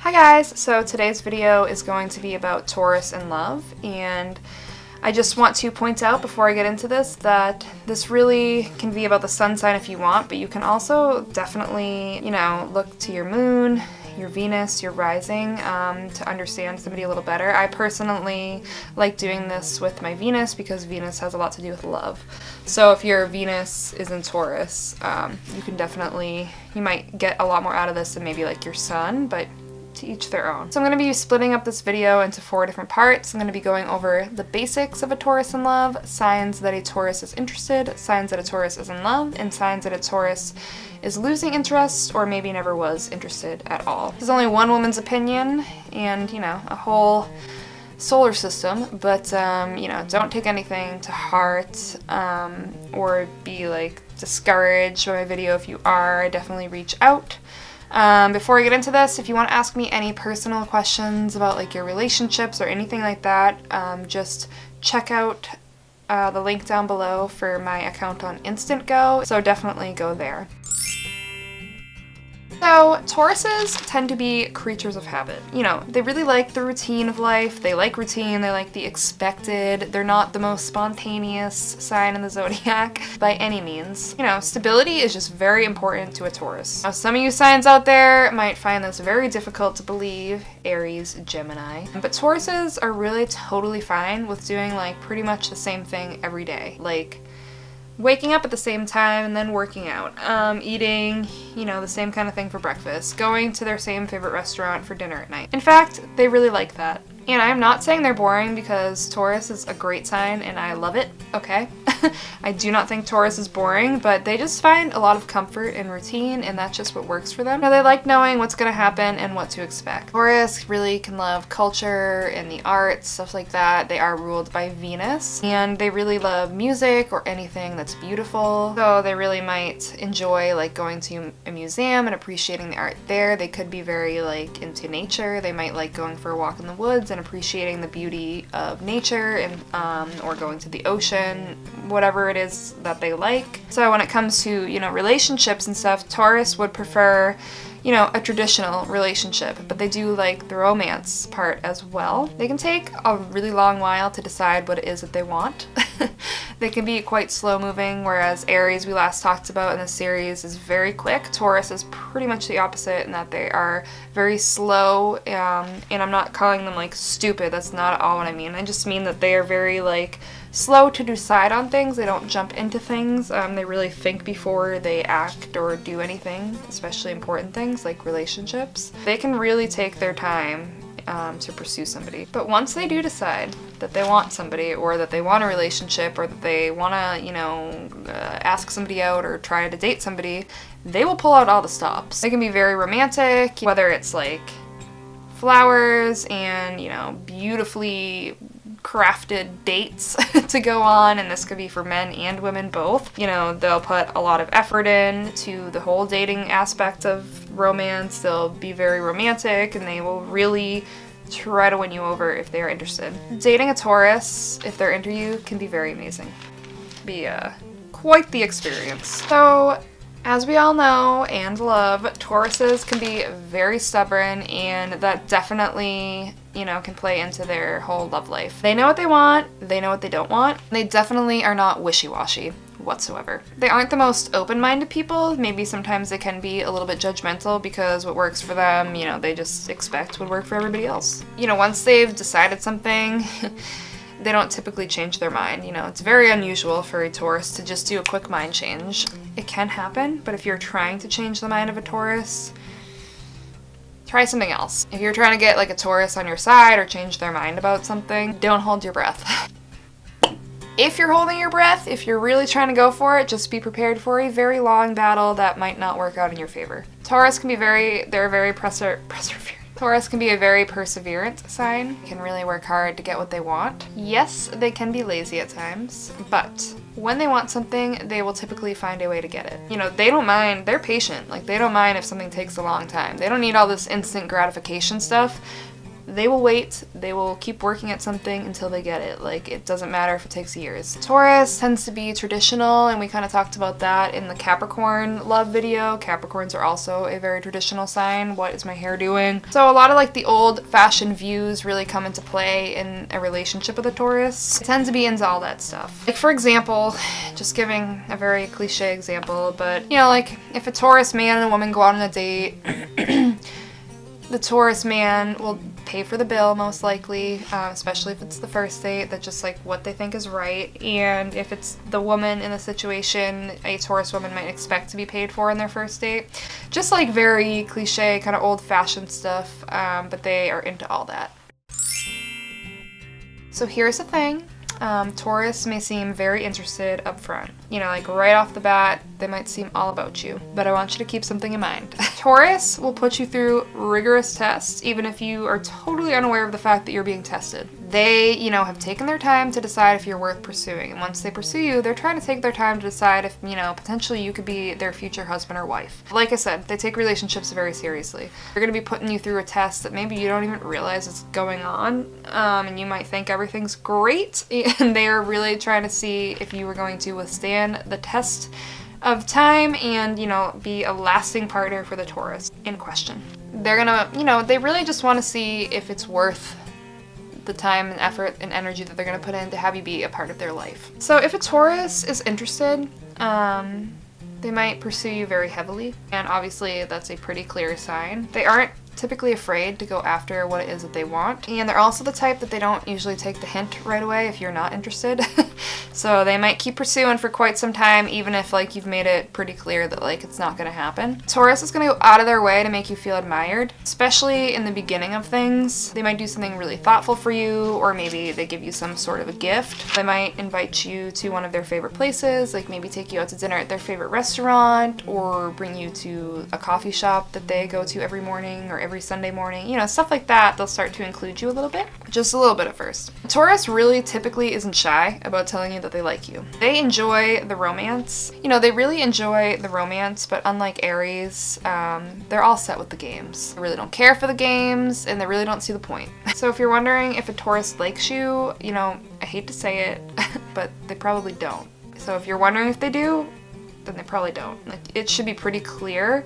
Hi guys! So today's video is going to be about Taurus and love, and I just want to point out before I get into this that this really can be about the sun sign if you want, but you can also definitely, look to your moon, your Venus, your rising to understand somebody a little better. I personally like doing this with my Venus because Venus has a lot to do with love. So if your Venus is in Taurus, you might get a lot more out of this than maybe like your sun, but to each their own. So I'm going to be splitting up this video into 4 different parts. I'm going to be going over the basics of a Taurus in love, signs that a Taurus is interested, signs that a Taurus is in love, and signs that a Taurus is losing interest or maybe never was interested at all. This is only one woman's opinion and, a whole solar system, but, don't take anything to heart or be discouraged by my video. If you are, definitely reach out. Before I get into this, if you want to ask me any personal questions about your relationships or anything like that, just check out the link down below for my account on Instant Go, so definitely go there. So, Tauruses tend to be creatures of habit. They really like the routine of life, they like routine, they like the expected, they're not the most spontaneous sign in the zodiac by any means. Stability is just very important to a Taurus. Now, some of you signs out there might find this very difficult to believe, Aries, Gemini, but Tauruses are really totally fine with doing pretty much the same thing every day. Waking up at the same time and then working out, eating, the same kind of thing for breakfast, going to their same favorite restaurant for dinner at night. In fact, they really like that. And I'm not saying they're boring because Taurus is a great sign and I love it, okay? I do not think Taurus is boring, but they just find a lot of comfort in routine and that's just what works for them. They like knowing what's going to happen and what to expect. Taurus really can love culture and the arts, stuff like that. They are ruled by Venus and they really love music or anything that's beautiful. So they really might enjoy going to a museum and appreciating the art there. They could be very into nature. They might like going for a walk in the woods and appreciating the beauty of nature and or going to the ocean, whatever it is that they like. So when it comes to, relationships and stuff, Taurus would prefer, a traditional relationship, but they do like the romance part as well. They can take a really long while to decide what it is that they want. They can be quite slow moving, whereas Aries, we last talked about in the series, is very quick. Taurus is pretty much the opposite in that they are very slow, and I'm not calling them stupid, that's not at all what I mean. I just mean that they are very slow to decide on things. They don't jump into things. They really think before they act or do anything, especially important things like relationships. They can really take their time to pursue somebody. But once they do decide that they want somebody or that they want a relationship or that they want to, ask somebody out or try to date somebody, they will pull out all the stops. They can be very romantic, whether it's flowers and, beautifully crafted dates to go on, and this could be for men and women both. They'll put a lot of effort in to the whole dating aspect of romance. They'll be very romantic and they will really try to win you over if they are interested. Dating a Taurus, if they're into you, can be very amazing. Be quite the experience. So, as we all know and love, Tauruses can be very stubborn, and that definitely, can play into their whole love life. They know what they want, they know what they don't want. They definitely are not wishy-washy whatsoever. They aren't the most open-minded people. Maybe sometimes they can be a little bit judgmental because what works for them, they just expect would work for everybody else. Once they've decided something, they don't typically change their mind. It's very unusual for a Taurus to just do a quick mind change. It can happen, but if you're trying to change the mind of a Taurus, try something else. If you're trying to get a Taurus on your side or change their mind about something, don't hold your breath. If you're holding your breath, if you're really trying to go for it, just be prepared for a very long battle that might not work out in your favor. Taurus can be Taurus can be a very perseverant sign. They can really work hard to get what they want. Yes, they can be lazy at times, but when they want something, they will typically find a way to get it. They don't mind, they're patient. They don't mind if something takes a long time. They don't need all this instant gratification stuff. they will wait. They will keep working at something until they get it. Like, it doesn't matter if it takes years. Taurus tends to be traditional, and we kind of talked about that in the Capricorn love video. Capricorns are also a very traditional sign. What is my hair doing? So a lot of like the old-fashioned views really come into play in a relationship with a Taurus. It tends to be into all that stuff. Like, for example, just giving a very cliche example, but you know, like if a Taurus man and a woman go out on a date, the Taurus man will pay for the bill most likely, especially if it's the first date. That's just like what they think is right. And if it's the woman in the situation, a Taurus woman might expect to be paid for in their first date. Just like very cliche, kind of old-fashioned stuff, but they are into all that. So here's the thing. Taurus may seem very interested up front. You know, like right off the bat, they might seem all about you. But I want you to keep something in mind. Taurus will put you through rigorous tests, even if you are totally unaware of the fact that you're being tested. They, you know, have taken their time to decide if you're worth pursuing. And once they pursue you, they're trying to take their time to decide if, you know, potentially you could be their future husband or wife. Like I said, they take relationships very seriously. They're going to be putting you through a test that maybe you don't even realize is going on. And you might think everything's great. And they are really trying to see if you were going to withstand the test of time and, you know, be a lasting partner for the Taurus in question. They're gonna, you know, they really just want to see if it's worth the time and effort and energy that they're going to put in to have you be a part of their life. So if a Taurus is interested, they might pursue you very heavily, and obviously that's a pretty clear sign. They aren't typically afraid to go after what it is that they want, and they're also the type that they don't usually take the hint right away if you're not interested. So they might keep pursuing for quite some time, even if like you've made it pretty clear that like it's not gonna happen. Taurus is gonna go out of their way to make you feel admired, especially in the beginning of things. They might do something really thoughtful for you, or maybe they give you some sort of a gift. They might invite you to one of their favorite places, like maybe take you out to dinner at their favorite restaurant, or bring you to a coffee shop that they go to every morning or every Sunday morning. You know, stuff like that. They'll start to include you a little bit. Just a little bit at first. Taurus really typically isn't shy about telling you that they like you. They enjoy the romance. You know, they really enjoy the romance, but unlike Aries, they're all set with the games. They really don't care for the games, and they really don't see the point. So if you're wondering if a Taurus likes you, you know, I hate to say it, but they probably don't. So if you're wondering if they do, then they probably don't. Like, it should be pretty clear.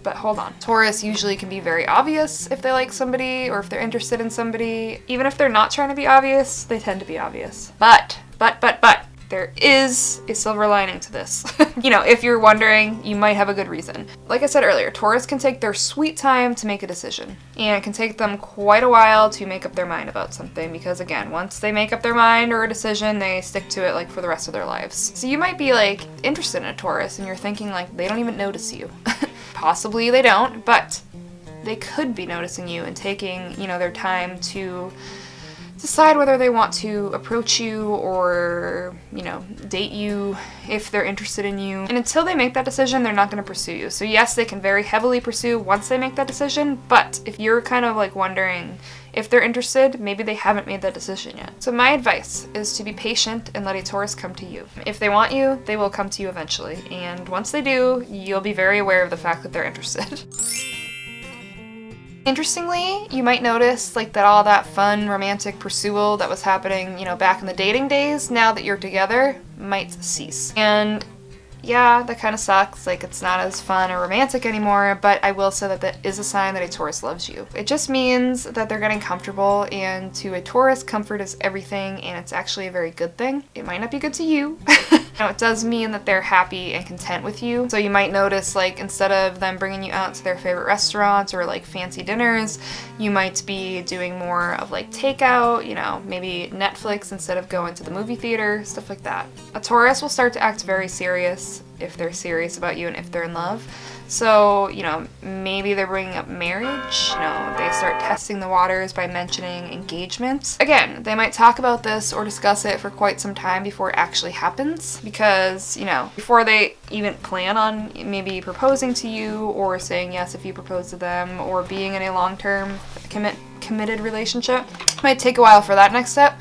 But hold on. Taurus usually can be very obvious if they like somebody or if they're interested in somebody. Even if they're not trying to be obvious, they tend to be obvious. But, there is a silver lining to this. You know, if you're wondering, you might have a good reason. Like I said earlier, Taurus can take their sweet time to make a decision. And it can take them quite a while to make up their mind about something because, again, once they make up their mind or a decision, they stick to it like for the rest of their lives. So you might be like interested in a Taurus and you're thinking like they don't even notice you. Possibly they don't, but they could be noticing you and taking, you know, their time to decide whether they want to approach you or, you know, date you if they're interested in you. And until they make that decision, they're not going to pursue you. So yes, they can very heavily pursue once they make that decision, but if you're kind of like wondering if they're interested, maybe they haven't made that decision yet. So my advice is to be patient and let a Taurus come to you. If they want you, they will come to you eventually. And once they do, you'll be very aware of the fact that they're interested. Interestingly, you might notice like that all that fun romantic pursuit that was happening, you know, back in the dating days, now that you're together, might cease. And yeah, that kind of sucks, like it's not as fun or romantic anymore, but I will say that that is a sign that a Taurus loves you. It just means that they're getting comfortable, and to a Taurus, comfort is everything, and it's actually a very good thing. It might not be good to you. Now, it does mean that they're happy and content with you. So you might notice, like, instead of them bringing you out to their favorite restaurants or, like, fancy dinners, you might be doing more of, like, takeout, you know, maybe Netflix instead of going to the movie theater, stuff like that. A Taurus will start to act very serious if they're serious about you and if they're in love. So, you know, maybe they're bringing up marriage, you know, they start testing the waters by mentioning engagement. Again, they might talk about this or discuss it for quite some time before it actually happens because, you know, before they even plan on maybe proposing to you or saying yes if you propose to them or being in a long-term committed relationship. It might take a while for that next step.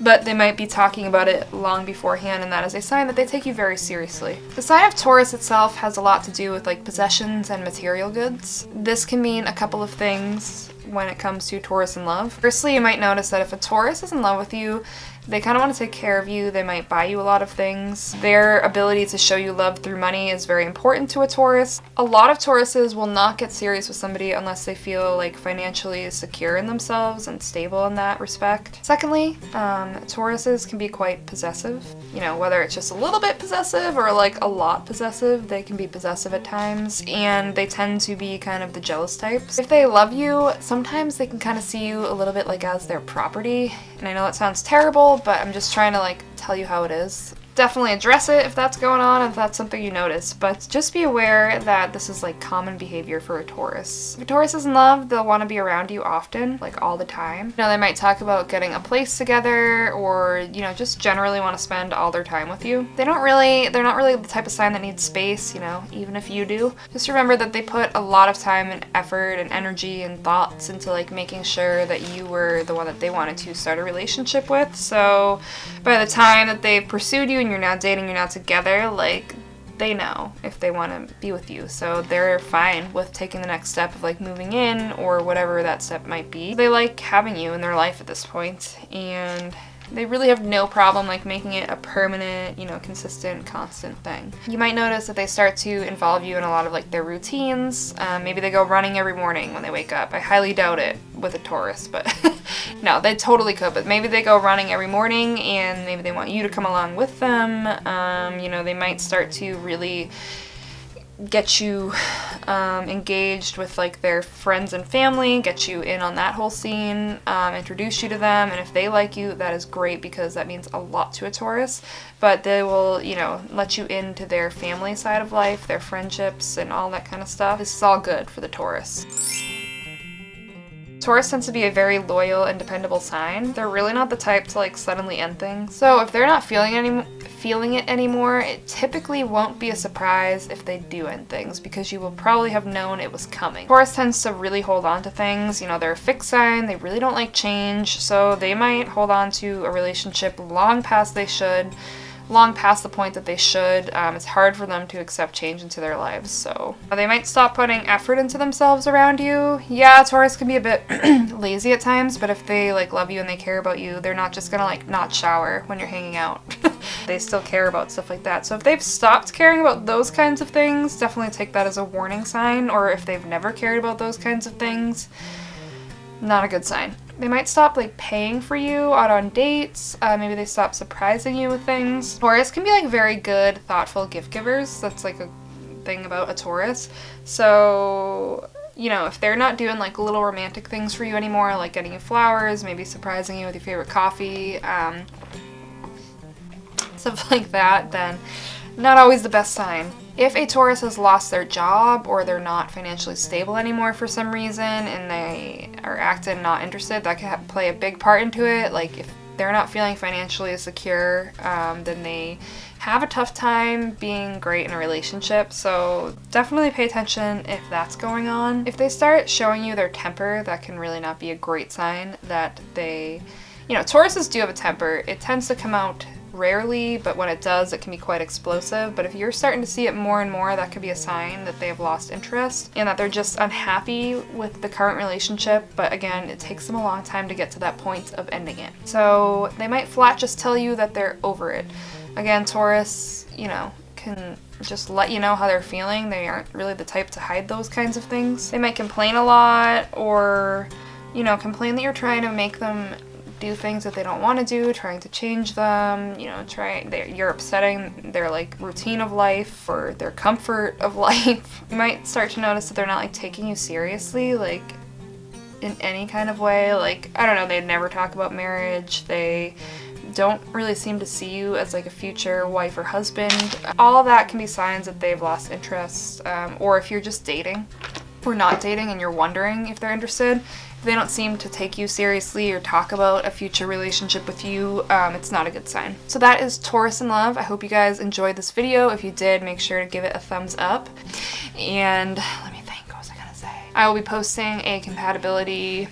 but they might be talking about it long beforehand, and that is a sign that they take you very seriously. The sign of Taurus itself has a lot to do with like possessions and material goods. This can mean a couple of things when it comes to Taurus in love. Firstly, you might notice that if a Taurus is in love with you, they kind of want to take care of you. They might buy you a lot of things. Their ability to show you love through money is very important to a Taurus. A lot of Tauruses will not get serious with somebody unless they feel like financially secure in themselves and stable in that respect. Secondly, Tauruses can be quite possessive. You know, whether it's just a little bit possessive or like a lot possessive, they can be possessive at times, and they tend to be kind of the jealous types. If they love you, sometimes they can kind of see you a little bit like as their property. And I know that sounds terrible, but I'm just trying to like tell you how it is. Definitely address it if that's going on, if that's something you notice, but just be aware that this is like common behavior for a Taurus. If a Taurus is in love, they'll want to be around you often, like all the time. You know, they might talk about getting a place together, or, you know, just generally want to spend all their time with you. They're not really the type of sign that needs space, you know, even if you do. Just remember that they put a lot of time and effort and energy and thoughts into like making sure that you were the one that they wanted to start a relationship with. So by the time that they've pursued you and you're now dating, you're now together, like, they know if they want to be with you. So they're fine with taking the next step of like moving in or whatever that step might be. They like having you in their life at this point, and they really have no problem like making it a permanent, you know, consistent, constant thing. You might notice that they start to involve you in a lot of like their routines. Maybe they go running every morning when they wake up. I highly doubt it with a Taurus, but no, they totally could. But maybe they go running every morning, and maybe they want you to come along with them. You know, they might start to really get you engaged with like their friends and family, get you in on that whole scene, introduce you to them, and if they like you, that is great because that means a lot to a Taurus. But they will, you know, let you into their family side of life, their friendships, and all that kind of stuff. This is all good for the Taurus. Taurus tends to be a very loyal and dependable sign. They're really not the type to like suddenly end things. So if they're not feeling it anymore, it typically won't be a surprise if they do end things, because you will probably have known it was coming. Taurus tends to really hold on to things. You know, they're a fixed sign. They really don't like change. So they might hold on to a relationship long past they should. Long past the point that they should. It's hard for them to accept change into their lives, so they might stop putting effort into themselves around you. Yeah, Taurus can be a bit lazy at times, but if they like love you and they care about you, they're not just gonna like not shower when you're hanging out. They still care about stuff like that. So if they've stopped caring about those kinds of things, definitely take that as a warning sign. Or if they've never cared about those kinds of things, not a good sign. They might stop like paying for you out on dates. Maybe they stop surprising you with things. Taurus can be like very good, thoughtful gift givers. That's like a thing about a Taurus. So, you know, if they're not doing like little romantic things for you anymore, like getting you flowers, maybe surprising you with your favorite coffee, stuff like that, then not always the best sign. If a Taurus has lost their job or they're not financially stable anymore for some reason and they are acting not interested, that can play a big part into it. Like if they're not feeling financially secure, then they have a tough time being great in a relationship. So definitely pay attention if that's going on. If they start showing you their temper, that can really not be a great sign that they, you know, Tauruses do have a temper. It tends to come out rarely, but when it does, it can be quite explosive. But if you're starting to see it more and more, that could be a sign that they have lost interest and that they're just unhappy with the current relationship. But again, it takes them a long time to get to that point of ending it. So they might flat just tell you that they're over it. Again, Taurus, you know, can just let you know how they're feeling. They aren't really the type to hide those kinds of things. They might complain a lot, or, you know, complain that you're trying to make them do things that they don't want to do, trying to change them, you know, you're upsetting their like routine of life or their comfort of life. You might start to notice that they're not like taking you seriously, like in any kind of way. Like, I don't know, they'd never talk about marriage. They don't really seem to see you as like a future wife or husband. All of that can be signs that they've lost interest. Or if you're just dating or not dating and you're wondering if they're interested, if they don't seem to take you seriously or talk about a future relationship with you, it's not a good sign. So that is Taurus in love. I hope you guys enjoyed this video. If you did, make sure to give it a thumbs up. And let me think, what was I gonna say? I will be posting a compatibility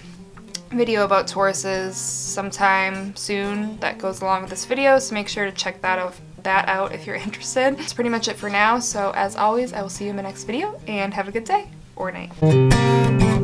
video about Tauruses sometime soon that goes along with this video, so make sure to check that out if you're interested. That's pretty much it for now, so as always, I will see you in my next video, and have a good day or night.